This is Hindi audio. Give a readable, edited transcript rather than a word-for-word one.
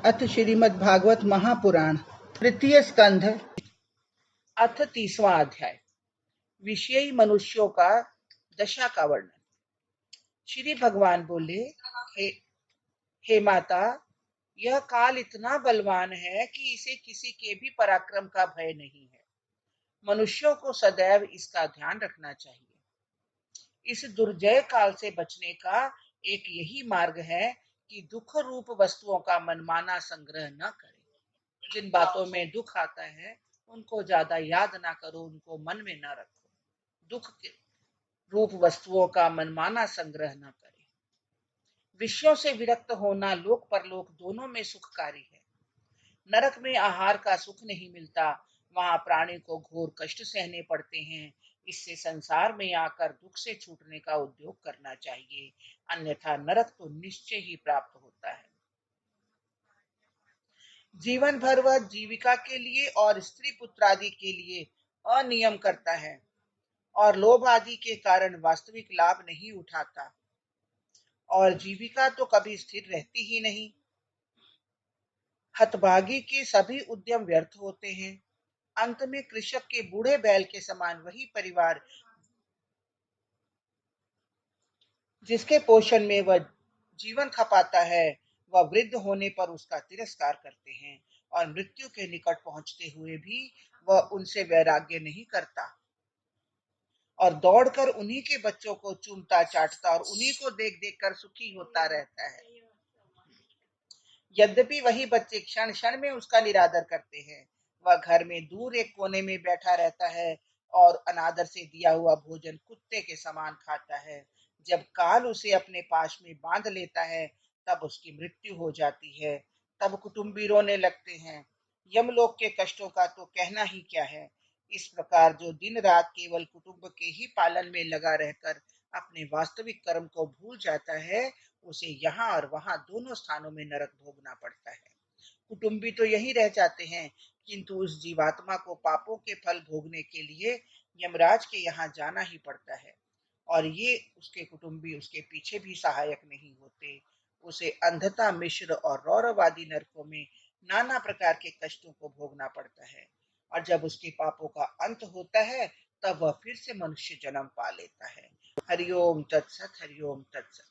अथ श्रीमद् भागवत महापुराण तृतीय स्कंध अथ 30वां अध्याय विषयी मनुष्यों का दशा का वर्णन। श्री भगवान बोले, हे माता, यह काल इतना बलवान है कि इसे किसी के भी पराक्रम का भय नहीं है। मनुष्यों को सदैव इसका ध्यान रखना चाहिए। इस दुर्जय काल से बचने का एक यही मार्ग है कि दुख रूप वस्तुओं का मनमाना संग्रह न करें। जिन बातों में दुख आता है उनको ज्यादा याद ना करो, उनको मन में न रखो। दुख के रूप वस्तुओं का मनमाना संग्रह न करें। विषयों से विरक्त होना लोक परलोक दोनों में सुखकारी है। नरक में आहार का सुख नहीं मिलता, वहां प्राणी को घोर कष्ट सहने पड़ते हैं। इससे संसार में आकर दुख से छूटने का उद्योग करना चाहिए, अन्यथा नरक तो निश्चय ही प्राप्त होता है। जीवन भर वह जीविका के लिए और स्त्री पुत्र आदि के लिए अनियम करता है और लोभ आदि के कारण वास्तविक लाभ नहीं उठाता, और जीविका तो कभी स्थिर रहती ही नहीं। हतभागी के सभी उद्यम व्यर्थ होते हैं। अंत में कृषक के बूढ़े बैल के समान वही परिवार जिसके पोषण में वह जीवन खपाता है, वह वृद्ध होने पर उसका तिरस्कार करते हैं, और मृत्यु के निकट पहुंचते हुए भी वह उनसे वैराग्य नहीं करता और दौड़कर उन्हीं के बच्चों को चूमता चाटता और उन्हीं को देख देख कर सुखी होता रहता है। यद्यपि वही बच्चे क्षण क्षण में उसका निरादर करते हैं। वह घर में दूर एक कोने में बैठा रहता है और अनादर से दिया हुआ भोजन कुत्ते के समान खाता है। जब काल उसे अपने पास में बांध लेता है तब उसकी मृत्यु हो जाती है। तब कुटुंबी रोने लगते हैं। यमलोक के कष्टों का तो कहना ही क्या है। इस प्रकार जो दिन रात केवल कुटुंब के ही पालन में लगा रहकर अपने वास्तविक कर्म को भूल जाता है, उसे यहाँ और वहां दोनों स्थानों में नरक भोगना पड़ता है। कुटुंबी तो यही रह जाते हैं, किंतु उस जीवात्मा को पापों के फल भोगने के लिए यमराज के यहाँ जाना ही पड़ता है, और ये उसके कुटुंबी उसके पीछे भी सहायक नहीं होते। उसे अंधता मिश्र और रौरवादी नरकों में नाना प्रकार के कष्टों को भोगना पड़ता है, और जब उसके पापों का अंत होता है तब वह फिर से मनुष्य जन्म पा लेता है। हरिओम तत्सत, हरिओम तत्सत।